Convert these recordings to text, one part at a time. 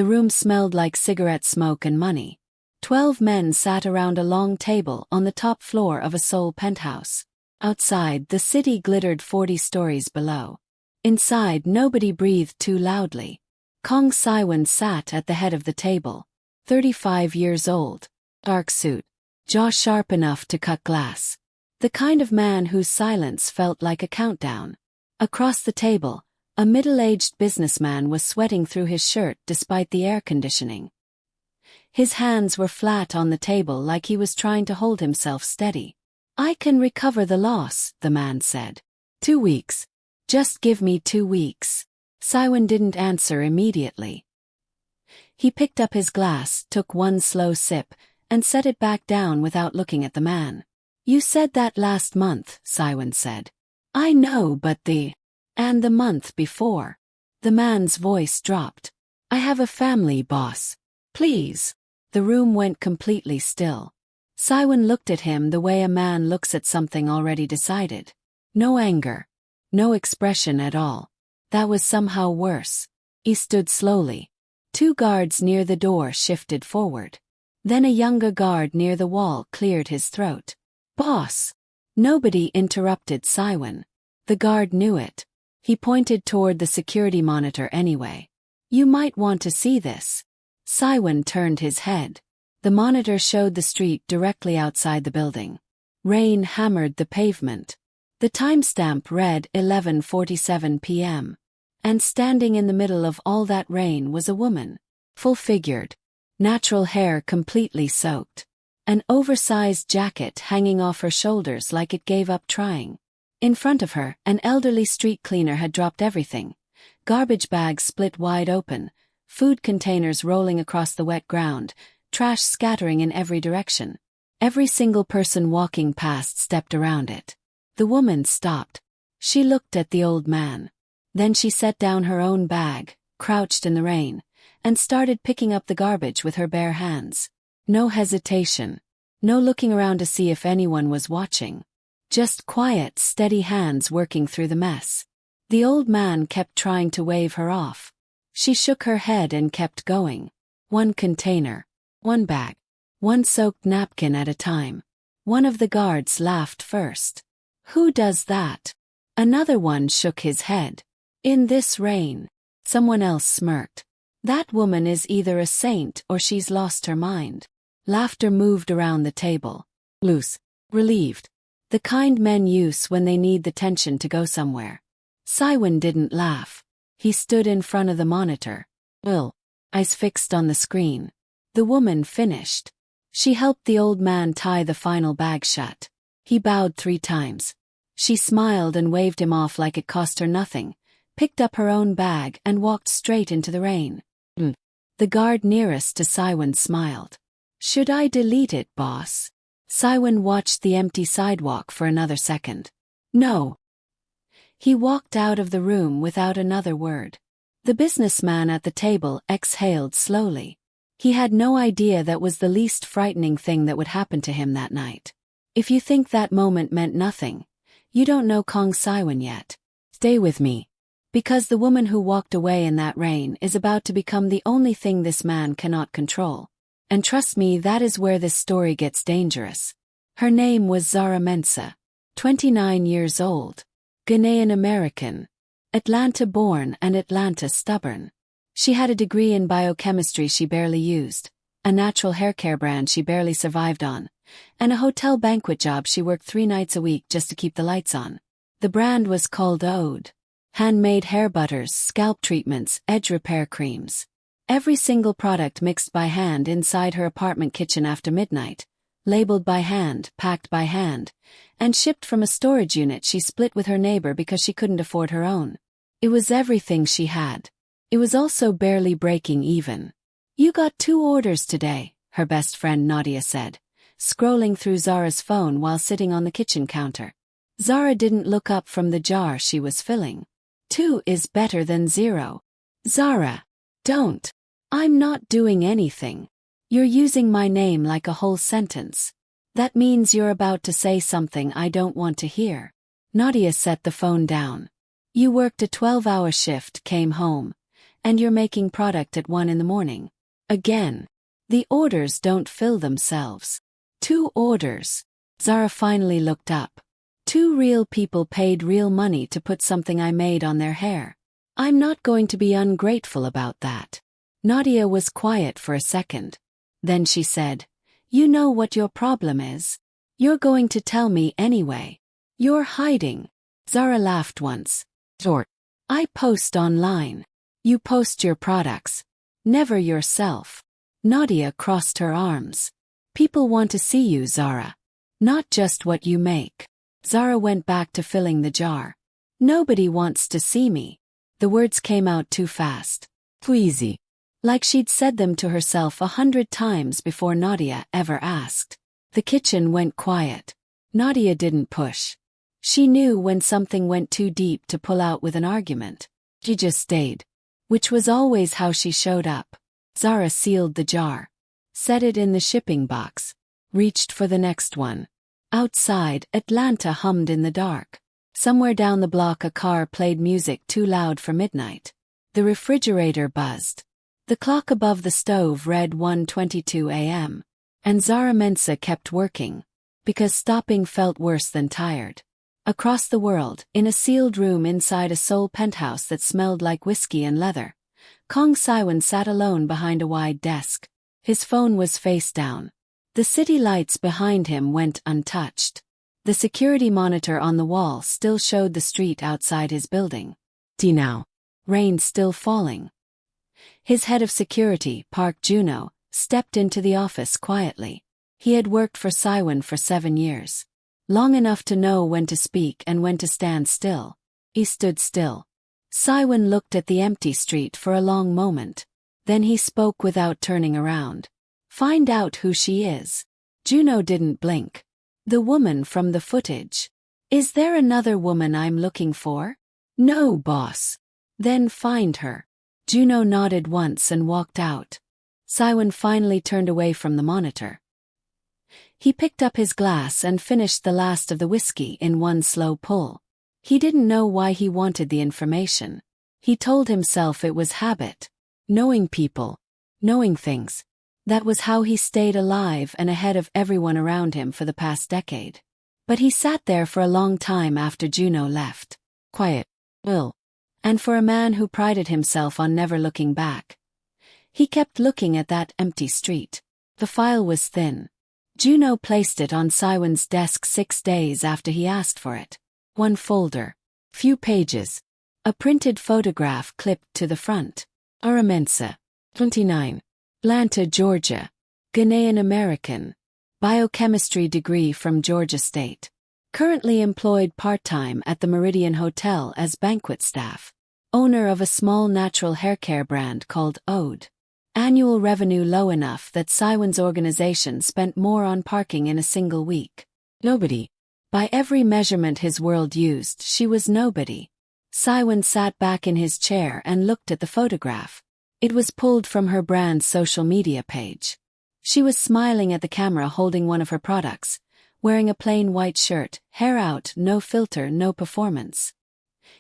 The room smelled like cigarette smoke and money. 12 men sat around a long table on the top floor of a Seoul penthouse. Outside, the city glittered 40 stories below. Inside, nobody breathed too loudly. Kang Siwon sat at the head of the table. 35 years old. Dark suit. Jaw sharp enough to cut glass. The kind of man whose silence felt like a countdown. Across the table, a middle-aged businessman was sweating through his shirt despite the air conditioning. His hands were flat on the table like he was trying to hold himself steady. "I can recover the loss," the man said. 2 weeks. Just give me 2 weeks. Siwon didn't answer immediately. He picked up his glass, took one slow sip, and set it back down without looking at the man. "You said that last month," Siwon said. "I know, but and the month before." The man's voice dropped. "I have a family, boss. Please." The room went completely still. Siwon looked at him the way a man looks at something already decided. No anger. No expression at all. That was somehow worse. He stood slowly. 2 guards near the door shifted forward. Then a younger guard near the wall cleared his throat. "Boss." Nobody interrupted Siwon. The guard knew it. He pointed toward the security monitor anyway. "You might want to see this." Siwon turned his head. The monitor showed the street directly outside the building. Rain hammered the pavement. The timestamp read 11:47 p.m. And standing in the middle of all that rain was a woman. Full-figured. Natural hair completely soaked. An oversized jacket hanging off her shoulders like it gave up trying. In front of her, an elderly street cleaner had dropped everything. Garbage bags split wide open, food containers rolling across the wet ground, trash scattering in every direction. Every single person walking past stepped around it. The woman stopped. She looked at the old man. Then she set down her own bag, crouched in the rain, and started picking up the garbage with her bare hands. No hesitation. No looking around to see if anyone was watching. Just quiet, steady hands working through the mess. The old man kept trying to wave her off. She shook her head and kept going. 1 container. 1 bag. 1 soaked napkin at a time. One of the guards laughed first. "Who does that?" Another one shook his head. "In this rain." Someone else smirked. "That woman is either a saint or she's lost her mind." Laughter moved around the table. Loose. Relieved. The kind men use when they need the tension to go somewhere. Siwon didn't laugh. He stood in front of the monitor. Eyes fixed on the screen. The woman finished. She helped the old man tie the final bag shut. He bowed 3 times. She smiled and waved him off like it cost her nothing, picked up her own bag and walked straight into the rain. The guard nearest to Siwon smiled. "Should I delete it, boss?" Siwon watched the empty sidewalk for another second. "No." He walked out of the room without another word. The businessman at the table exhaled slowly. He had no idea that was the least frightening thing that would happen to him that night. If you think that moment meant nothing, you don't know Kang Siwon yet. Stay with me. Because the woman who walked away in that rain is about to become the only thing this man cannot control. And trust me, that is where this story gets dangerous. Her name was Zara Mensah. 29 years old. Ghanaian-American. Atlanta-born and Atlanta-stubborn. She had a degree in biochemistry she barely used, a natural hair care brand she barely survived on, and a hotel banquet job she worked 3 nights a week just to keep the lights on. The brand was called Ode. Handmade hair butters, scalp treatments, edge repair creams. Every single product mixed by hand inside her apartment kitchen after midnight, labeled by hand, packed by hand, and shipped from a storage unit she split with her neighbor because she couldn't afford her own. It was everything she had. It was also barely breaking even. "You got 2 orders today," her best friend Nadia said, scrolling through Zara's phone while sitting on the kitchen counter. Zara didn't look up from the jar she was filling. 2 is better than 0. "Zara, don't. I'm not doing anything. You're using my name like a whole sentence. That means you're about to say something I don't want to hear." Nadia set the phone down. "You worked a 12-hour shift, came home, And you're making product at 1 in the morning. Again. The orders don't fill themselves. 2 orders. Zara finally looked up. 2 real people paid real money to put something I made on their hair. I'm not going to be ungrateful about that. Nadia was quiet for a second. Then she said, "You know what your problem is? You're going to tell me anyway. You're hiding." Zara laughed once. "Sort. I post online. You post your products. Never yourself." Nadia crossed her arms. "People want to see you, Zara. Not just what you make." Zara went back to filling the jar. "Nobody wants to see me." The words came out too fast. Too easy. Like she'd said them to herself 100 times before Nadia ever asked. The kitchen went quiet. Nadia didn't push. She knew when something went too deep to pull out with an argument. She just stayed. Which was always how she showed up. Zara sealed the jar. Set it in the shipping box. Reached for the next one. Outside, Atlanta hummed in the dark. Somewhere down the block a car played music too loud for midnight. The refrigerator buzzed. The clock above the stove read 1:22 a.m. And Zara Mensah kept working. Because stopping felt worse than tired. Across the world, in a sealed room inside a Seoul penthouse that smelled like whiskey and leather, Kang Siwon sat alone behind a wide desk. His phone was face down. The city lights behind him went untouched. The security monitor on the wall still showed the street outside his building. Now. Rain still falling. His head of security, Park Juno, stepped into the office quietly. He had worked for Siwon for 7 years. Long enough to know when to speak and when to stand still. He stood still. Siwon looked at the empty street for a long moment. Then he spoke without turning around. "Find out who she is." Juno didn't blink. "The woman from the footage." "Is there another woman I'm looking for?" "No, boss." "Then find her." Juno nodded once and walked out. Siwon finally turned away from the monitor. He picked up his glass and finished the last of the whiskey in one slow pull. He didn't know why he wanted the information. He told himself it was habit. Knowing people. Knowing things. That was how he stayed alive and ahead of everyone around him for the past decade. But he sat there for a long time after Juno left. Quiet. Ill. And for a man who prided himself on never looking back. He kept looking at that empty street. The file was thin. Juno placed it on Siwon's desk 6 days after he asked for it. One folder. Few pages. A printed photograph clipped to the front. Zara Mensah. 29. Atlanta, Georgia. Ghanaian-American. Biochemistry degree from Georgia State. Currently employed part-time at the Meridian Hotel as banquet staff. Owner of a small natural haircare brand called Ode. Annual revenue low enough that Siwon's organization spent more on parking in a single week. Nobody. By every measurement his world used, she was nobody. Siwon sat back in his chair and looked at the photograph. It was pulled from her brand's social media page. She was smiling at the camera holding one of her products, wearing a plain white shirt, hair out, no filter, no performance.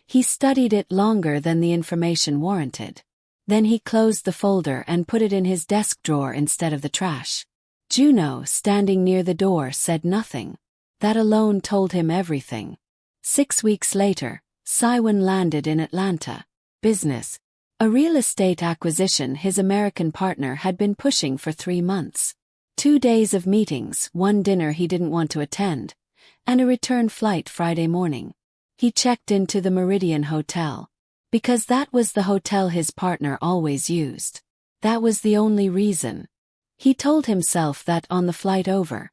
He studied it longer than the information warranted. Then he closed the folder and put it in his desk drawer instead of the trash. Juno, standing near the door, said nothing. That alone told him everything. 6 weeks later, Siwon landed in Atlanta. Business. A real estate acquisition his American partner had been pushing for 3 months. 2 days of meetings, 1 dinner he didn't want to attend, and a return flight Friday morning. He checked into the Meridian Hotel. Because that was the hotel his partner always used. That was the only reason. He told himself that on the flight over.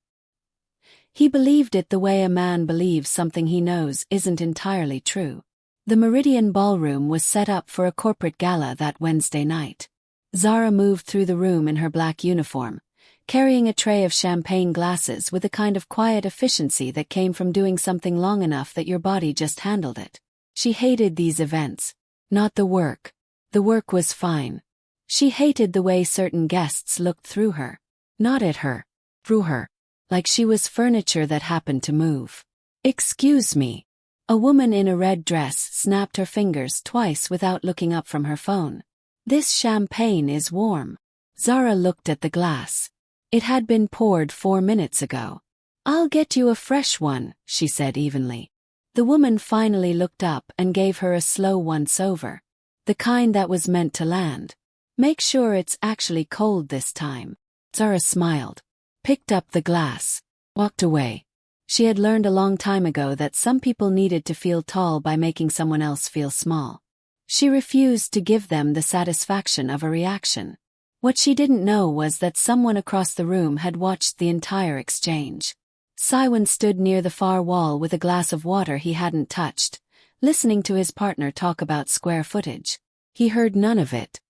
He believed it the way a man believes something he knows isn't entirely true. The Meridian Ballroom was set up for a corporate gala that Wednesday night. Zara moved through the room in her black uniform, carrying a tray of champagne glasses with a kind of quiet efficiency that came from doing something long enough that your body just handled it. She hated these events. Not the work. The work was fine. She hated the way certain guests looked through her. Not at her. Through her. Like she was furniture that happened to move. "Excuse me." A woman in a red dress snapped her fingers twice without looking up from her phone. This champagne is warm. Zara looked at the glass. It had been poured 4 minutes ago. I'll get you a fresh one, she said evenly. The woman finally looked up and gave her a slow once-over. The kind that was meant to land. Make sure it's actually cold this time. Zara smiled, picked up the glass, walked away. She had learned a long time ago that some people needed to feel tall by making someone else feel small. She refused to give them the satisfaction of a reaction. What she didn't know was that someone across the room had watched the entire exchange. Siwon stood near the far wall with a glass of water he hadn't touched, listening to his partner talk about square footage. He heard none of it.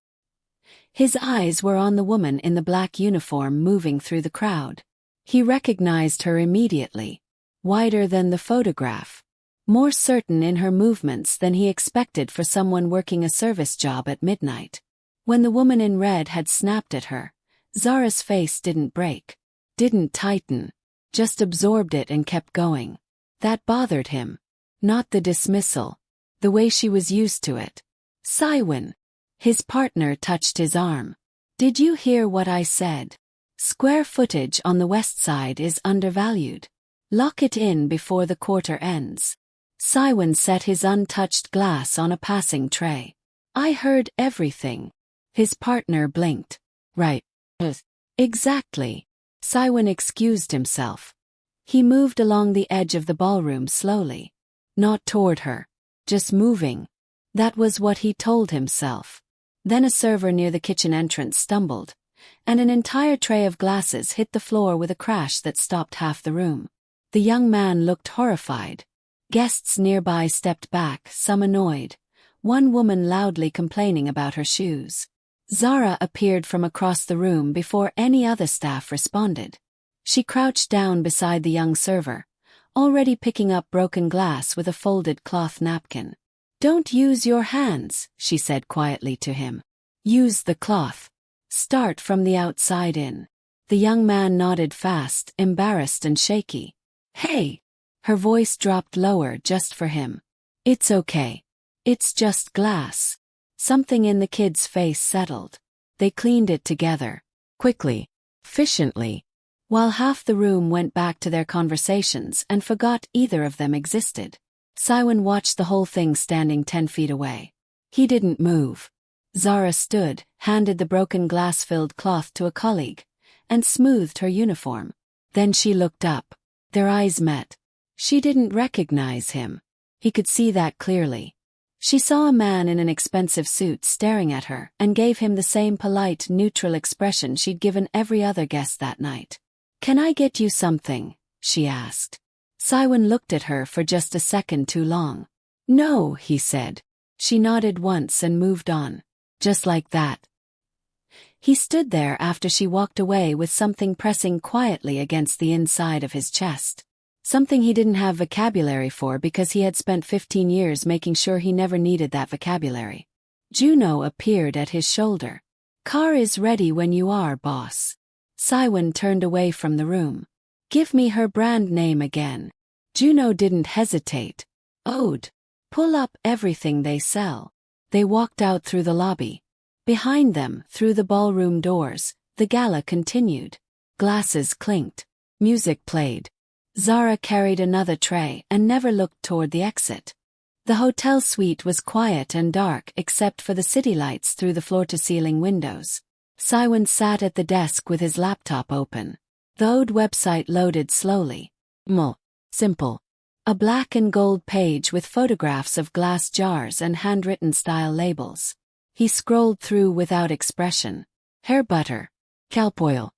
His eyes were on the woman in the black uniform moving through the crowd. He recognized her immediately. Wider than the photograph. More certain in her movements than he expected for someone working a service job at midnight. When the woman in red had snapped at her, Zara's face didn't break, didn't tighten, just absorbed it and kept going. That bothered him. Not the dismissal. The way she was used to it. Siwon. His partner touched his arm. Did you hear what I said? Square footage on the west side is undervalued. Lock it in before the quarter ends. Siwon set his untouched glass on a passing tray. I heard everything. His partner blinked. Right. Exactly. Siwon excused himself. He moved along the edge of the ballroom slowly. Not toward her. Just moving. That was what he told himself. Then a server near the kitchen entrance stumbled, and an entire tray of glasses hit the floor with a crash that stopped half the room. The young man looked horrified. Guests nearby stepped back, some annoyed. One woman loudly complaining about her shoes. Zara appeared from across the room before any other staff responded. She crouched down beside the young server, already picking up broken glass with a folded cloth napkin. Don't use your hands, she said quietly to him. Use the cloth. Start from the outside in. The young man nodded fast, embarrassed and shaky. Hey! Her voice dropped lower just for him. It's okay. It's just glass. Something in the kid's face settled. They cleaned it together. Quickly. Efficiently. While half the room went back to their conversations and forgot either of them existed. Siwon watched the whole thing standing 10 feet away. He didn't move. Zara stood, handed the broken glass-filled cloth to a colleague, and smoothed her uniform. Then she looked up. Their eyes met. She didn't recognize him. He could see that clearly. She saw a man in an expensive suit staring at her and gave him the same polite, neutral expression she'd given every other guest that night. Can I get you something? She asked. Siwon looked at her for just a second too long. No, he said. She nodded once and moved on. Just like that. He stood there after she walked away with something pressing quietly against the inside of his chest. Something he didn't have vocabulary for because he had spent 15 years making sure he never needed that vocabulary. Juno appeared at his shoulder. Car is ready when you are, boss. Siwon turned away from the room. Give me her brand name again. Juno didn't hesitate. Ode. Pull up everything they sell. They walked out through the lobby. Behind them, through the ballroom doors, the gala continued. Glasses clinked. Music played. Zara carried another tray and never looked toward the exit. The hotel suite was quiet and dark except for the city lights through the floor-to-ceiling windows. Siwon sat at the desk with his laptop open. The Ode website loaded slowly. Simple. A black and gold page with photographs of glass jars and handwritten style labels. He scrolled through without expression. Hair butter. Scalp oil.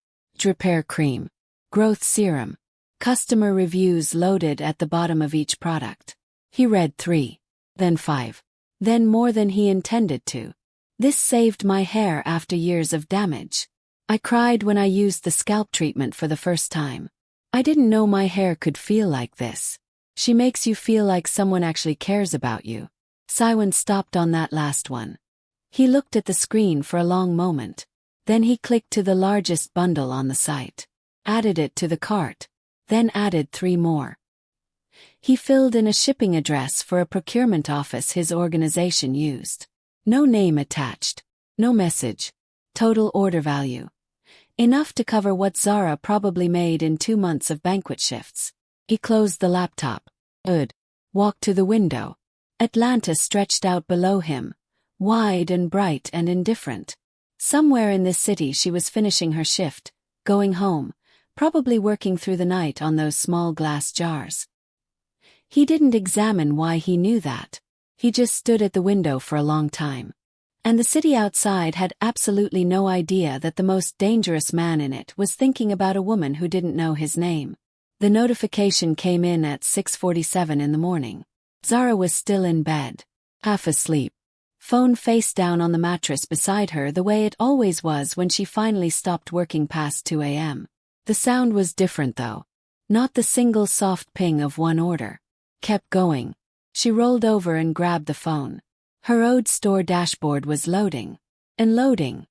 Repair cream. Growth serum. Customer reviews loaded at the bottom of each product. He read 3. Then 5. Then more than he intended to. This saved my hair after years of damage. I cried when I used the scalp treatment for the first time. I didn't know my hair could feel like this. She makes you feel like someone actually cares about you. Siwon stopped on that last one. He looked at the screen for a long moment. Then he clicked to the largest bundle on the site. Added it to the cart. Then added 3 more. He filled in a shipping address for a procurement office his organization used. No name attached. No message. Total order value. Enough to cover what Zara probably made in 2 months of banquet shifts. He closed the laptop. Walked to the window. Atlanta stretched out below him, wide and bright and indifferent. Somewhere in this city she was finishing her shift, going home, probably working through the night on those small glass jars. He didn't examine why he knew that. He just stood at the window for a long time. And the city outside had absolutely no idea that the most dangerous man in it was thinking about a woman who didn't know his name. The notification came in at 6:47 in the morning. Zara was still in bed, half asleep. Phone face down on the mattress beside her the way it always was when she finally stopped working past 2 a.m. The sound was different though. Not the single soft ping of one order. Kept going. She rolled over and grabbed the phone. Her old store dashboard was loading, and loading,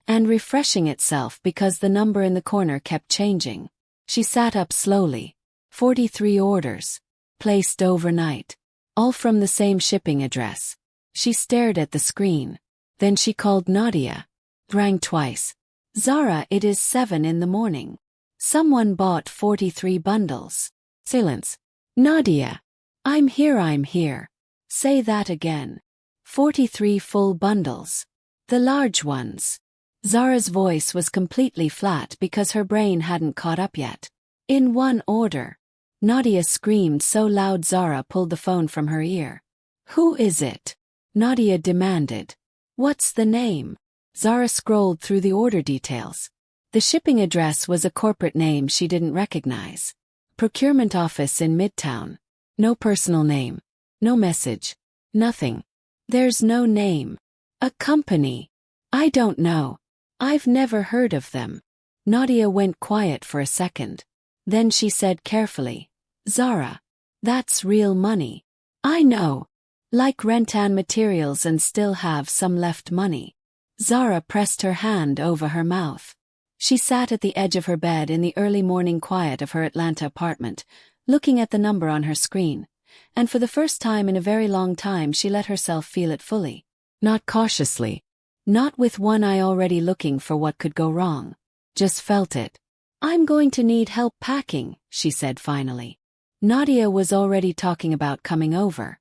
and refreshing itself because the number in the corner kept changing. She sat up slowly. 43 orders. Placed overnight. All from the same shipping address. She stared at the screen. Then she called Nadia. Rang twice. Zara, it is 7 in the morning. Someone bought 43 bundles. Silence. Nadia. I'm here. Say that again. 43 full bundles. The large ones. Zara's voice was completely flat because her brain hadn't caught up yet. In one order. Nadia screamed so loud Zara pulled the phone from her ear. Who is it? Nadia demanded. What's the name? Zara scrolled through the order details. The shipping address was a corporate name she didn't recognize. Procurement office in Midtown. No personal name. No message. Nothing. There's no name. A company. I don't know. I've never heard of them. Nadia went quiet for a second. Then she said carefully, Zara. That's real money. I know. Like Rentan materials and still have some left money. Zara pressed her hand over her mouth. She sat at the edge of her bed in the early morning quiet of her Atlanta apartment, looking at the number on her screen, and for the first time in a very long time she let herself feel it fully. Not cautiously. Not with one eye already looking for what could go wrong. Just felt it. I'm going to need help packing, she said finally. Nadia was already talking about coming over.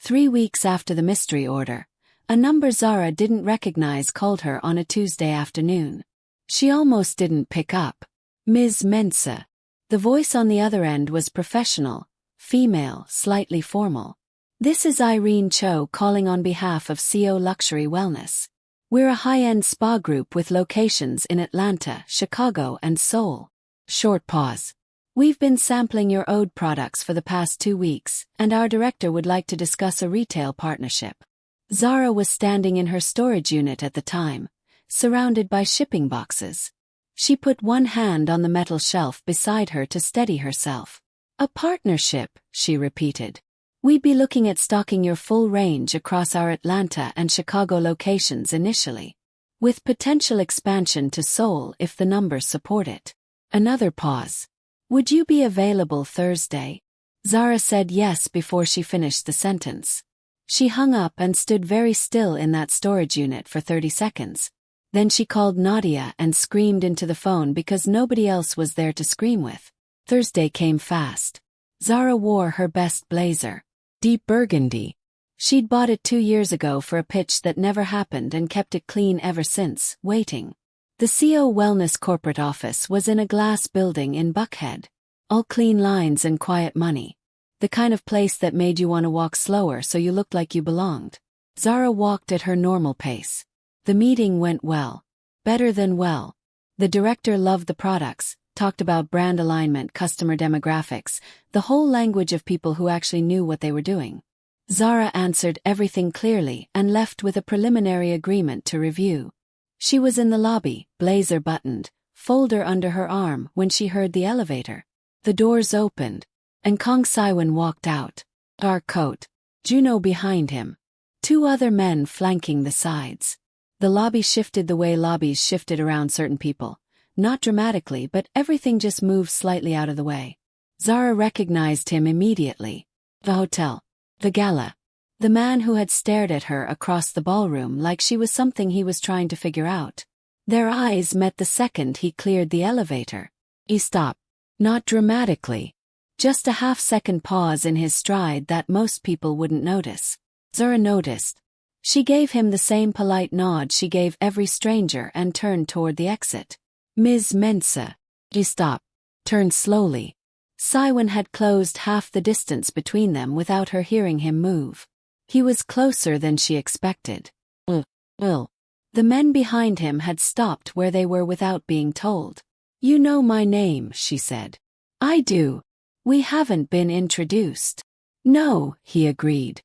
3 weeks after the mystery order, a number Zara didn't recognize called her on a Tuesday afternoon. She almost didn't pick up. Ms. Mensah. The voice on the other end was professional, female, slightly formal. This is Irene Cho calling on behalf of CO Luxury Wellness. We're a high-end spa group with locations in Atlanta, Chicago, and Seoul. Short pause. We've been sampling your Ode products for the past 2 weeks, and our director would like to discuss a retail partnership. Zara was standing in her storage unit at the time, surrounded by shipping boxes. She put one hand on the metal shelf beside her to steady herself. A partnership, she repeated. We'd be looking at stocking your full range across our Atlanta and Chicago locations initially, with potential expansion to Seoul if the numbers support it. Another pause. Would you be available Thursday? Zara said yes before she finished the sentence. She hung up and stood very still in that storage unit for 30 seconds. Then she called Nadia and screamed into the phone because nobody else was there to scream with. Thursday came fast. Zara wore her best blazer. Deep burgundy. She'd bought it 2 years ago for a pitch that never happened and kept it clean ever since, waiting. The CO Wellness corporate office was in a glass building in Buckhead. All clean lines and quiet money. The kind of place that made you want to walk slower so you looked like you belonged. Zara walked at her normal pace. The meeting went well. Better than well. The director loved the products, talked about brand alignment, customer demographics, the whole language of people who actually knew what they were doing. Zara answered everything clearly and left with a preliminary agreement to review. She was in the lobby, blazer buttoned, folder under her arm when she heard the elevator. The doors opened, and Kang Siwon walked out. Dark coat. Juno behind him. 2 other men flanking the sides. The lobby shifted the way lobbies shifted around certain people. Not dramatically, but everything just moved slightly out of the way. Zara recognized him immediately. The hotel. The gala. The man who had stared at her across the ballroom like she was something he was trying to figure out. Their eyes met the second he cleared the elevator. He stopped. Not dramatically. Just a half-second pause in his stride that most people wouldn't notice. Zara noticed. She gave him the same polite nod she gave every stranger and turned toward the exit. Ms. Mensah. He stopped. Turned slowly. Siwon had closed half the distance between them without her hearing him move. He was closer than she expected. The men behind him had stopped where they were without being told. You know my name, she said. I do. We haven't been introduced. No, he agreed.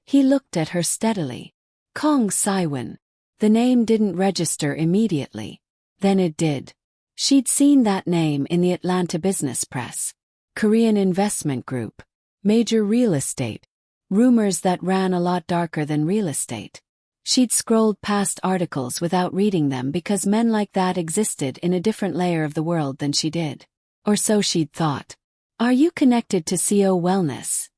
He looked at her steadily. Kang Siwon. The name didn't register immediately. Then it did. She'd seen that name in the Atlanta business press. Korean investment group. Major real estate. Rumors that ran a lot darker than real estate. She'd scrolled past articles without reading them because men like that existed in a different layer of the world than she did. Or so she'd thought. Are you connected to Seoul Wellness?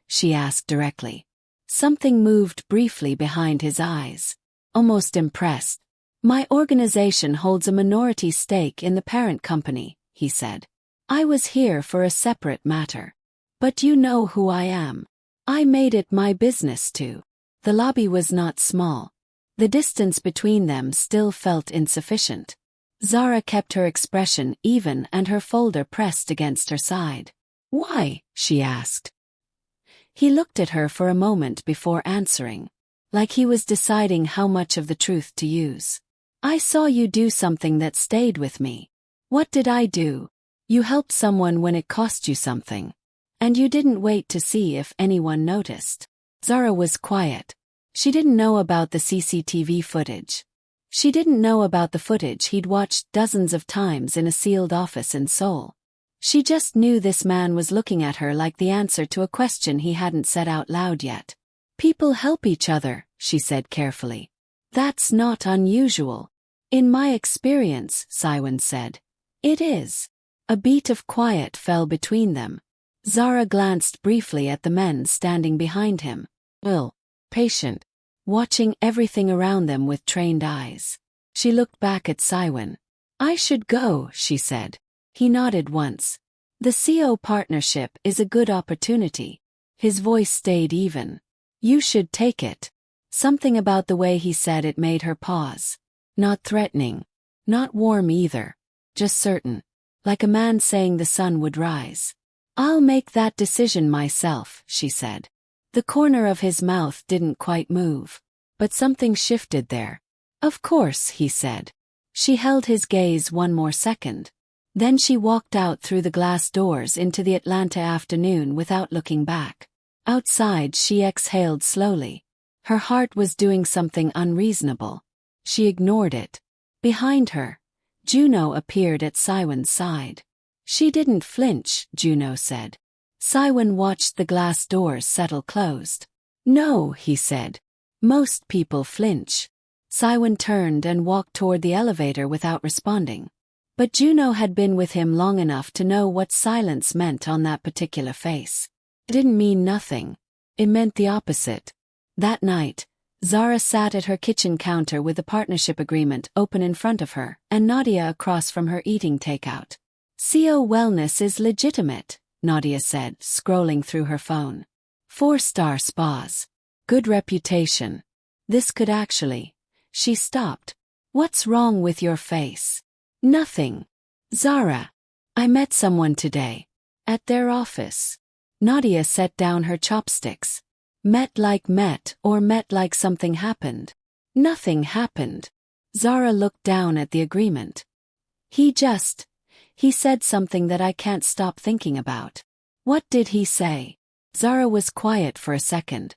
She asked directly. Something moved briefly behind his eyes. Almost impressed. My organization holds a minority stake in the parent company, he said. I was here for a separate matter. But you know who I am. I made it my business to. The lobby was not small. The distance between them still felt insufficient. Zara kept her expression even and her folder pressed against her side. Why? She asked. He looked at her for a moment before answering, like he was deciding how much of the truth to use. I saw you do something that stayed with me. What did I do? You helped someone when it cost you something. And you didn't wait to see if anyone noticed. Zara was quiet. She didn't know about the CCTV footage. She didn't know about the footage he'd watched dozens of times in a sealed office in Seoul. She just knew this man was looking at her like the answer to a question he hadn't said out loud yet. People help each other, she said carefully. That's not unusual. In my experience, Siwon said. It is. A beat of quiet fell between them. Zara glanced briefly at the men standing behind him. Patient. Watching everything around them with trained eyes. She looked back at Siwon. I should go, she said. He nodded once. The CO partnership is a good opportunity. His voice stayed even. You should take it. Something about the way he said it made her pause. Not threatening. Not warm either. Just certain. Like a man saying the sun would rise. I'll make that decision myself, she said. The corner of his mouth didn't quite move. But something shifted there. Of course, he said. She held his gaze one more second. Then she walked out through the glass doors into the Atlanta afternoon without looking back. Outside she exhaled slowly. Her heart was doing something unreasonable. She ignored it. Behind her, Juno appeared at Siwon's side. She didn't flinch, Juno said. Siwon watched the glass doors settle closed. No, he said. Most people flinch. Siwon turned and walked toward the elevator without responding. But Juno had been with him long enough to know what silence meant on that particular face. It didn't mean nothing. It meant the opposite. That night, Zara sat at her kitchen counter with the partnership agreement open in front of her and Nadia across from her eating takeout. CO Wellness is legitimate, Nadia said, scrolling through her phone. 4-star spas. Good reputation. This could actually. She stopped. What's wrong with your face? Nothing. Zara. I met someone today. At their office. Nadia set down her chopsticks. Met or met like something happened. Nothing happened. Zara looked down at the agreement. He said something that I can't stop thinking about. What did he say? Zara was quiet for a second.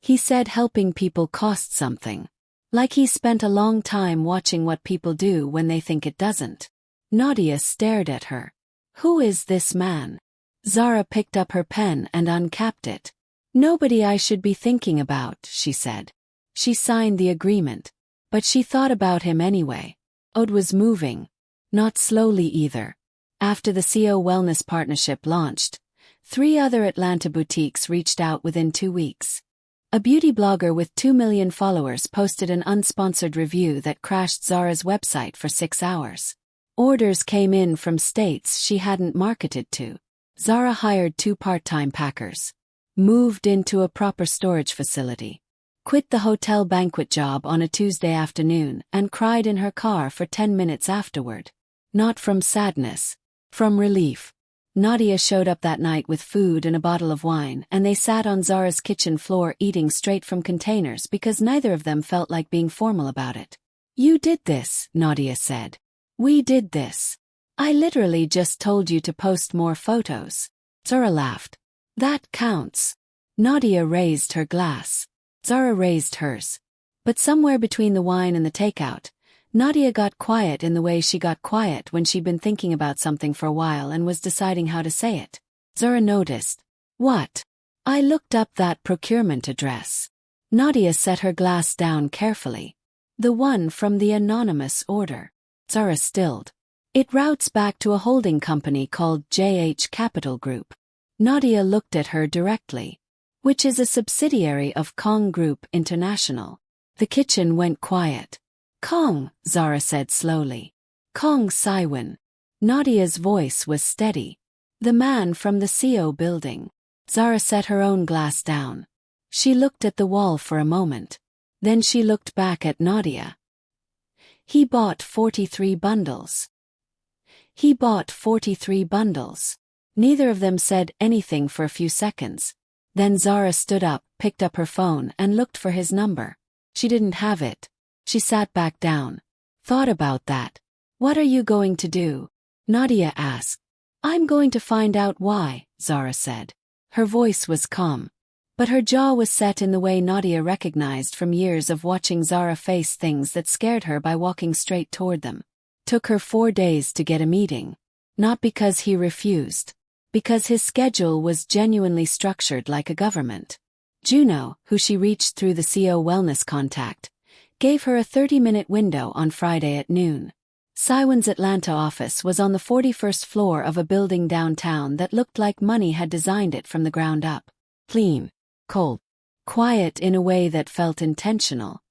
He said helping people costs something. Like he spent a long time watching what people do when they think it doesn't. Nadia stared at her. Who is this man? Zara picked up her pen and uncapped it. Nobody I should be thinking about, she said. She signed the agreement. But she thought about him anyway. Ode was moving. Not slowly either. After the CO Wellness partnership launched, 3 other Atlanta boutiques reached out within 2 weeks. A beauty blogger with 2 million followers posted an unsponsored review that crashed Zara's website for 6 hours. Orders came in from states she hadn't marketed to. Zara hired 2 part-time packers. Moved into a proper storage facility. Quit the hotel banquet job on a Tuesday afternoon and cried in her car for 10 minutes afterward. Not from sadness. From relief. Nadia showed up that night with food and a bottle of wine, and they sat on Zara's kitchen floor eating straight from containers because neither of them felt like being formal about it. "You did this," Nadia said. "We did this. I literally just told you to post more photos." Zara laughed. "That counts." Nadia raised her glass. Zara raised hers. But somewhere between the wine and the takeout, Nadia got quiet in the way she got quiet when she'd been thinking about something for a while and was deciding how to say it. Zara noticed. "What?" "I looked up that procurement address." Nadia set her glass down carefully. "The one from the anonymous order." Zara stilled. "It routes back to a holding company called JH Capital Group." Nadia looked at her directly. "Which is a subsidiary of Kang Group International." The kitchen went quiet. "Kang," Zara said slowly. "Kang Siwon." Nadia's voice was steady. "The man from the CO building." Zara set her own glass down. She looked at the wall for a moment. Then she looked back at Nadia. "He bought 43 bundles." "He bought 43 bundles." Neither of them said anything for a few seconds. Then Zara stood up, picked up her phone, and looked for his number. She didn't have it. She sat back down. "Thought about that." "What are you going to do?" Nadia asked. "I'm going to find out why," Zara said. Her voice was calm. But her jaw was set in the way Nadia recognized from years of watching Zara face things that scared her by walking straight toward them. Took her 4 days to get a meeting. Not because he refused. Because his schedule was genuinely structured like a government. Juno, who she reached through the CO wellness contact, gave her a 30-minute window on Friday at noon. Siwon's Atlanta office was on the 41st floor of a building downtown that looked like money had designed it from the ground up. Clean. Cold. Quiet in a way that felt intentional.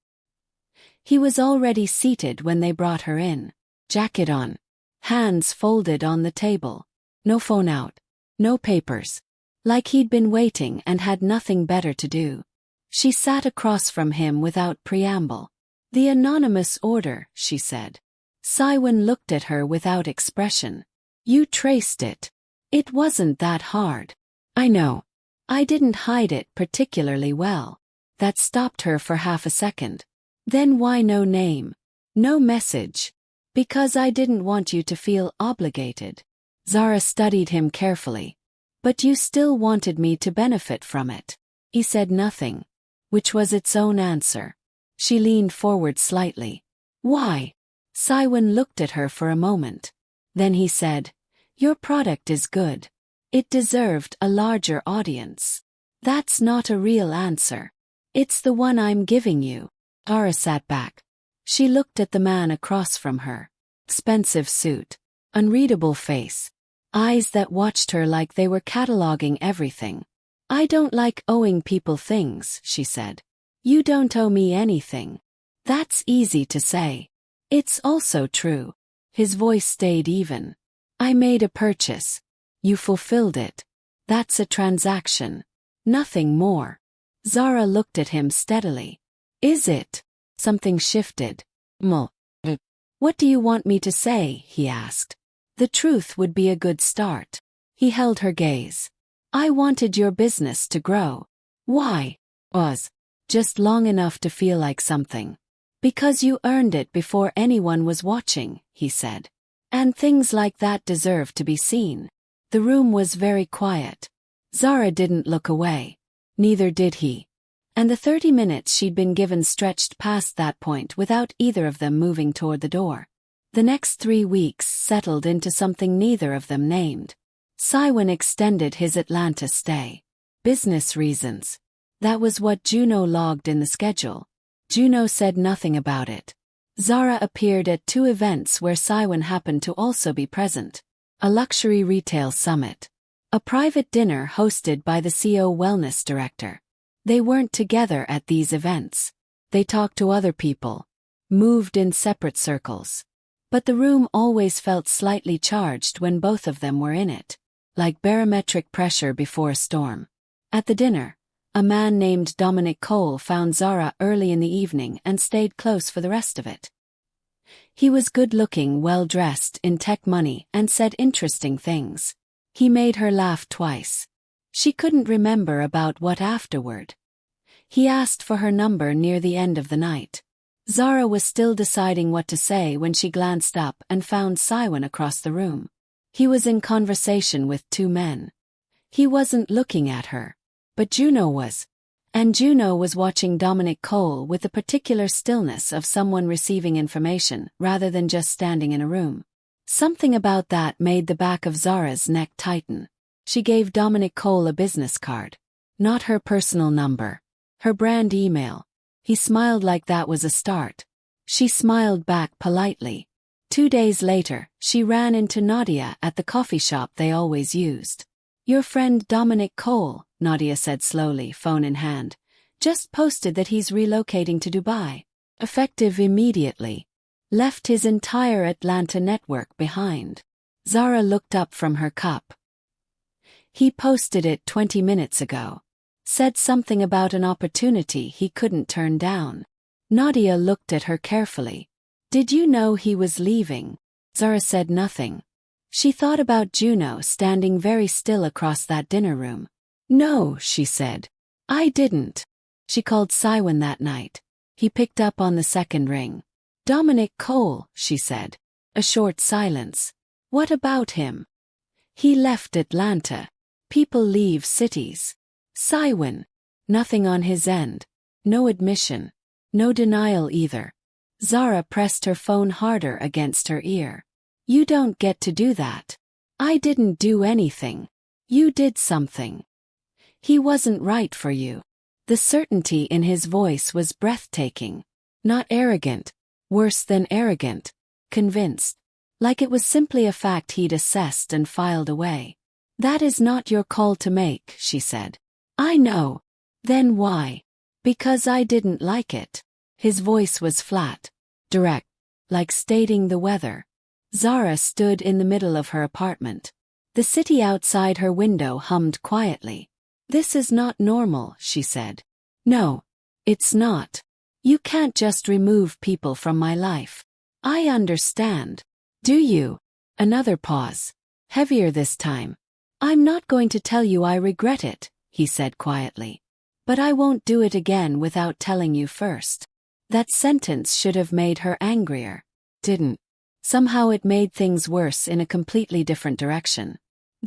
He was already seated when they brought her in. Jacket on. Hands folded on the table. No phone out. No papers. Like he'd been waiting and had nothing better to do. She sat across from him without preamble. "The anonymous order," she said. Siwon looked at her without expression. "You traced it. It wasn't that hard." "I know. I didn't hide it particularly well." That stopped her for half a second. "Then why no name? No message?" "Because I didn't want you to feel obligated." Zara studied him carefully. "But you still wanted me to benefit from it." He said nothing. Which was its own answer. She leaned forward slightly. "Why?" Siwon looked at her for a moment. Then he said, "Your product is good. It deserved a larger audience." "That's not a real answer. It's the one I'm giving you." Zara sat back. She looked at the man across from her. Expensive suit. Unreadable face. Eyes that watched her like they were cataloging everything. "I don't like owing people things," she said. "You don't owe me anything." "That's easy to say. It's also true." His voice stayed even. "I made a purchase. You fulfilled it. That's a transaction. Nothing more." Zara looked at him steadily. "Is it?" Something shifted. "What do you want me to say?" he asked. "The truth would be a good start." He held her gaze. "I wanted your business to grow." "Why?" "Was. Just long enough to feel like something." "Because you earned it before anyone was watching," he said. "And things like that deserve to be seen." The room was very quiet. Zara didn't look away. Neither did he. And the 30 minutes she'd been given stretched past that point without either of them moving toward the door. The next 3 weeks settled into something neither of them named. Siwon extended his Atlanta stay. Business reasons. That was what Juno logged in the schedule. Juno said nothing about it. Zara appeared at 2 events where Siwon happened to also be present. A luxury retail summit. A private dinner hosted by the CO wellness director. They weren't together at these events. They talked to other people, moved in separate circles. But the room always felt slightly charged when both of them were in it, like barometric pressure before a storm. At the dinner, a man named Dominic Cole found Zara early in the evening and stayed close for the rest of it. He was good-looking, well-dressed, in tech money, and said interesting things. He made her laugh twice. She couldn't remember about what afterward. He asked for her number near the end of the night. Zara was still deciding what to say when she glanced up and found Siwon across the room. He was in conversation with two men. He wasn't looking at her, but Juno was. And Juno was watching Dominic Cole with the particular stillness of someone receiving information rather than just standing in a room. Something about that made the back of Zara's neck tighten. She gave Dominic Cole a business card. Not her personal number. Her brand email. He smiled like that was a start. She smiled back politely. 2 days later, she ran into Nadia at the coffee shop they always used. "Your friend Dominic Cole," Nadia said slowly, phone in hand, "just posted that he's relocating to Dubai. Effective immediately. Left his entire Atlanta network behind." Zara looked up from her cup. "He posted it 20 minutes ago. Said something about an opportunity he couldn't turn down." Nadia looked at her carefully. "Did you know he was leaving?" Zara said nothing. She thought about Juno standing very still across that dinner room. "No," she said. "I didn't." She called Siwon that night. He picked up on the second ring. "Dominic Cole," she said. A short silence. "What about him?" "He left Atlanta. People leave cities." Siwon. Nothing on his end. No admission. No denial either. Zara pressed her phone harder against her ear. "You don't get to do that. I didn't do anything. You did something. He wasn't right for you." The certainty in his voice was breathtaking. Not arrogant. Worse than arrogant. Convinced. Like it was simply a fact he'd assessed and filed away. "That is not your call to make," she said. "I know. Then why?" "Because I didn't like it." His voice was flat. Direct. Like stating the weather. Zara stood in the middle of her apartment. The city outside her window hummed quietly. "This is not normal," she said. "No. It's not. You can't just remove people from my life." "I understand." "Do you?" Another pause. Heavier this time. "I'm not going to tell you I regret it," he said quietly. "But I won't do it again without telling you first." That sentence should have made her angrier. Didn't. Somehow it made things worse in a completely different direction.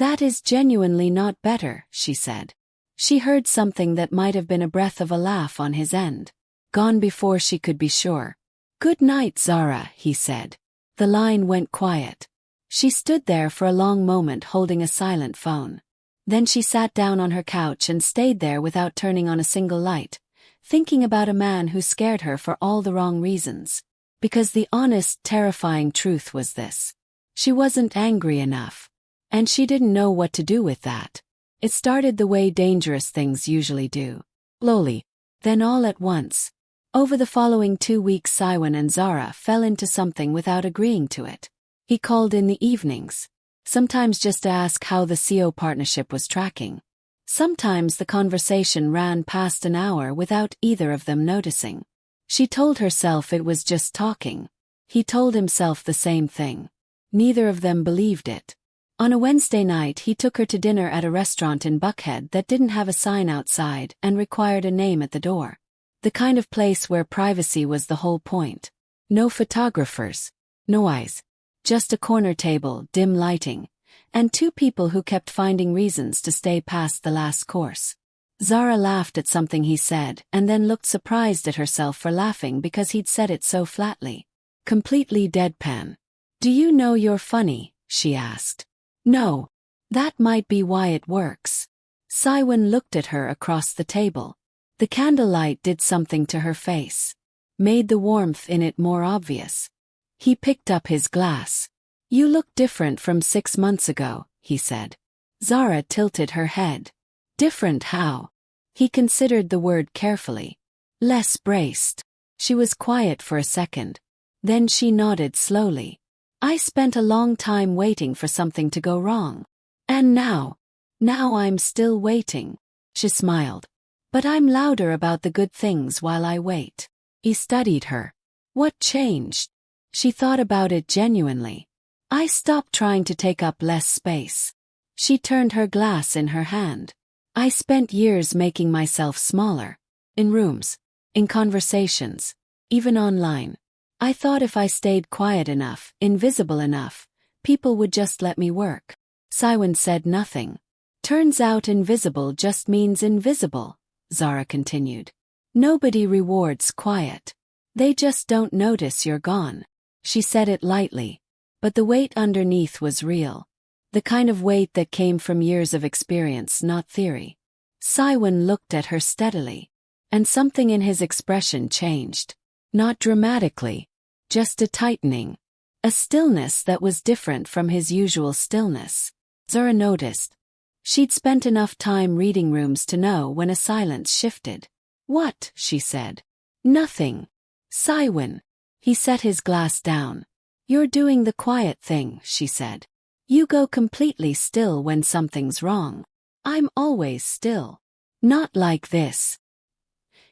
"That is genuinely not better," she said. She heard something that might have been a breath of a laugh on his end. Gone before she could be sure. "Good night, Zara," he said. The line went quiet. She stood there for a long moment holding a silent phone. Then she sat down on her couch and stayed there without turning on a single light, thinking about a man who scared her for all the wrong reasons. Because the honest, terrifying truth was this. She wasn't angry enough. And she didn't know what to do with that. It started the way dangerous things usually do. Slowly. Then all at once. Over the following 2 weeks, Siwon and Zara fell into something without agreeing to it. He called in the evenings. Sometimes just to ask how the CO partnership was tracking. Sometimes the conversation ran past an hour without either of them noticing. She told herself it was just talking. He told himself the same thing. Neither of them believed it. On a Wednesday night he took her to dinner at a restaurant in Buckhead that didn't have a sign outside and required a name at the door. The kind of place where privacy was the whole point. No photographers. No eyes. Just a corner table, dim lighting, and 2 people who kept finding reasons to stay past the last course. Zara laughed at something he said and then looked surprised at herself for laughing because he'd said it so flatly. Completely deadpan. "Do you know you're funny?" she asked. "No. That might be why it works." Siwon looked at her across the table. The candlelight did something to her face. Made the warmth in it more obvious. He picked up his glass. "You look different from 6 months ago," he said. Zara tilted her head. "Different how?" He considered the word carefully. Less braced. She was quiet for a second. Then she nodded slowly. I spent a long time waiting for something to go wrong. And now I'm still waiting. She smiled. But I'm louder about the good things while I wait. He studied her. What changed? She thought about it genuinely. I stopped trying to take up less space. She turned her glass in her hand. I spent years making myself smaller. In rooms. In conversations. Even online. I thought if I stayed quiet enough, invisible enough, people would just let me work. Siwon said nothing. Turns out invisible just means invisible, Zara continued. Nobody rewards quiet. They just don't notice you're gone. She said it lightly. But the weight underneath was real. The kind of weight that came from years of experience, not theory. Siwon looked at her steadily. And something in his expression changed. Not dramatically. Just a tightening. A stillness that was different from his usual stillness. Zara noticed. She'd spent enough time reading rooms to know when a silence shifted. What? She said. Nothing. Siwon. He set his glass down. You're doing the quiet thing, she said. You go completely still when something's wrong. I'm always still. Not like this.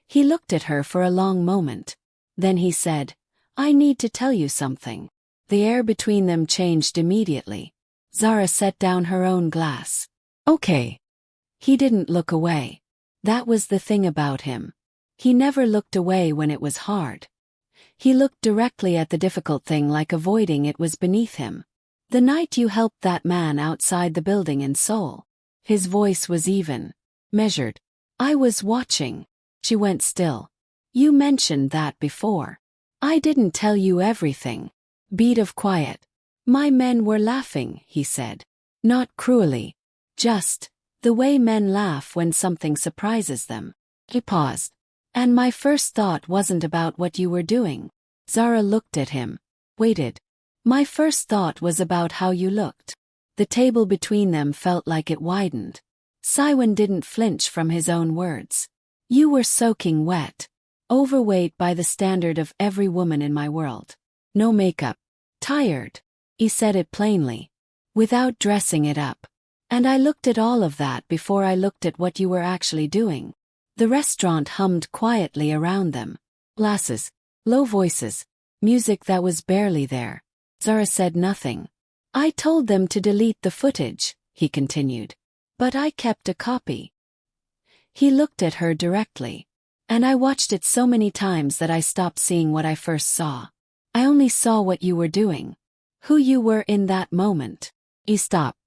He looked at her for a long moment. Then he said, I need to tell you something. The air between them changed immediately. Zara set down her own glass. Okay. He didn't look away. That was the thing about him. He never looked away when it was hard. He looked directly at the difficult thing like avoiding it was beneath him. The night you helped that man outside the building in Seoul. His voice was even. Measured. I was watching. She went still. You mentioned that before. I didn't tell you everything. Beat of quiet. My men were laughing, he said. Not cruelly. Just the way men laugh when something surprises them. He paused. And my first thought wasn't about what you were doing. Zara looked at him. Waited. My first thought was about how you looked. The table between them felt like it widened. Siwon didn't flinch from his own words. You were soaking wet. Overweight by the standard of every woman in my world. No makeup. Tired. He said it plainly. Without dressing it up. And I looked at all of that before I looked at what you were actually doing. The restaurant hummed quietly around them. Glasses. Low voices. Music that was barely there. Zara said nothing. I told them to delete the footage, he continued. But I kept a copy. He looked at her directly. And I watched it so many times that I stopped seeing what I first saw. I only saw what you were doing. Who you were in that moment. He stopped.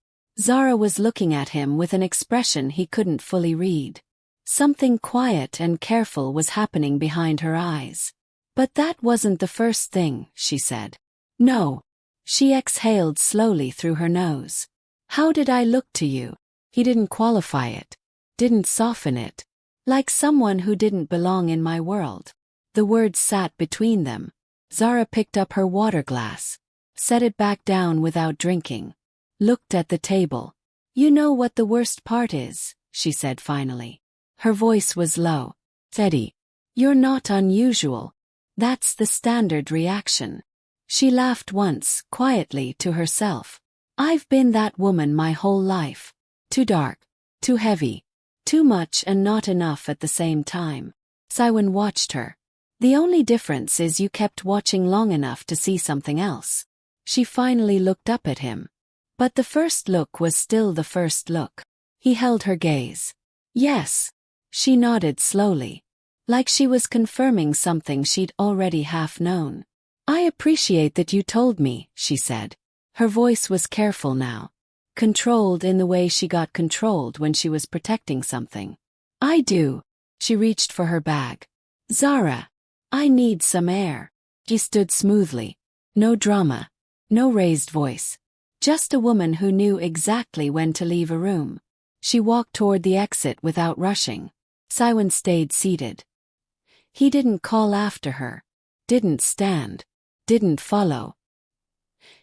Zara was looking at him with an expression he couldn't fully read. Something quiet and careful was happening behind her eyes. But that wasn't the first thing, she said. No. She exhaled slowly through her nose. How did I look to you? He didn't qualify it. Didn't soften it. Like someone who didn't belong in my world. The words sat between them. Zara picked up her water glass. Set it back down without drinking. Looked at the table. You know what the worst part is, she said finally. Her voice was low. Steady. You're not unusual. That's the standard reaction. She laughed once, quietly, to herself. I've been that woman my whole life. Too dark. Too heavy. Too much and not enough at the same time. Siwon watched her. The only difference is you kept watching long enough to see something else. She finally looked up at him. But the first look was still the first look. He held her gaze. Yes. She nodded slowly. Like she was confirming something she'd already half known. I appreciate that you told me, she said. Her voice was careful now. Controlled in the way she got controlled when she was protecting something. I do. She reached for her bag. Zara. I need some air. She stood smoothly. No drama. No raised voice. Just a woman who knew exactly when to leave a room. She walked toward the exit without rushing. Siwon stayed seated. He didn't call after her. Didn't stand. Didn't follow.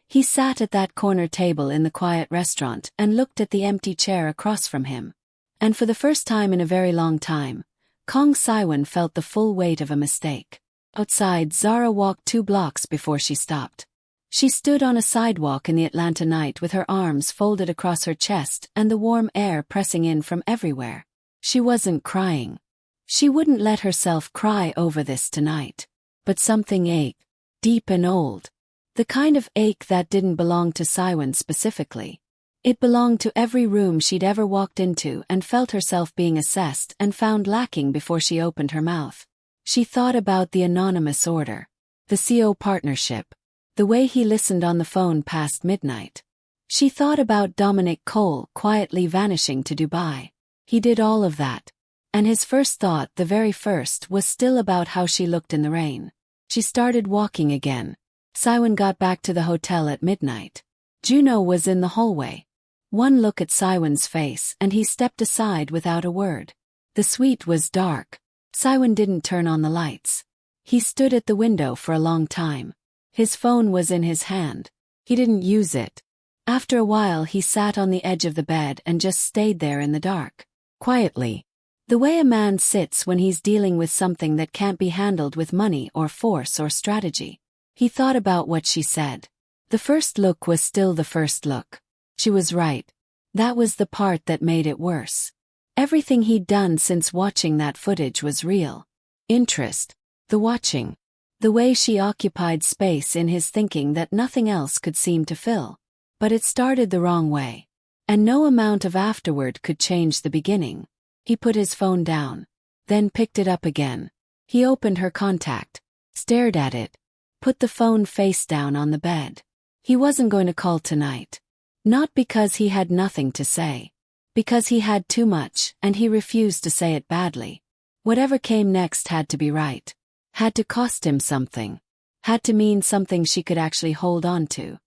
He sat at that corner table in the quiet restaurant and looked at the empty chair across from him. And for the first time in a very long time, Kang Siwon felt the full weight of a mistake. Outside, Zara walked 2 blocks before she stopped. She stood on a sidewalk in the Atlanta night with her arms folded across her chest and the warm air pressing in from everywhere. She wasn't crying. She wouldn't let herself cry over this tonight. But something ached, deep and old. The kind of ache that didn't belong to Siwon specifically. It belonged to every room she'd ever walked into and felt herself being assessed and found lacking before she opened her mouth. She thought about the anonymous order, the CO partnership, the way he listened on the phone past midnight. She thought about Dominic Cole quietly vanishing to Dubai. He did all of that. And his first thought, the very first, was still about how she looked in the rain. She started walking again. Siwon got back to the hotel at midnight. Juno was in the hallway. One look at Siwon's face and he stepped aside without a word. The suite was dark. Siwon didn't turn on the lights. He stood at the window for a long time. His phone was in his hand. He didn't use it. After a while he sat on the edge of the bed and just stayed there in the dark. Quietly. The way a man sits when he's dealing with something that can't be handled with money or force or strategy. He thought about what she said. The first look was still the first look. She was right. That was the part that made it worse. Everything he'd done since watching that footage was real. Interest. The watching. The way she occupied space in his thinking that nothing else could seem to fill. But it started the wrong way. And no amount of afterward could change the beginning. He put his phone down. Then picked it up again. He opened her contact. Stared at it. Put the phone face down on the bed. He wasn't going to call tonight. Not because he had nothing to say. Because he had too much, and he refused to say it badly. Whatever came next had to be right. Had to cost him something. Had to mean something she could actually hold on to.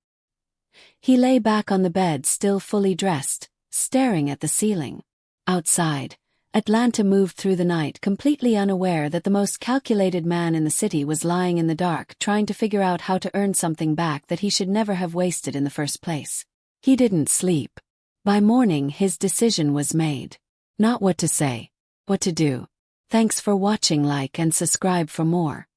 He lay back on the bed, still fully dressed, staring at the ceiling. Outside, Atlanta moved through the night, completely unaware that the most calculated man in the city was lying in the dark, trying to figure out how to earn something back that he should never have wasted in the first place. He didn't sleep. By morning, his decision was made. Not what to say, what to do. Thanks for watching. Like and subscribe for more.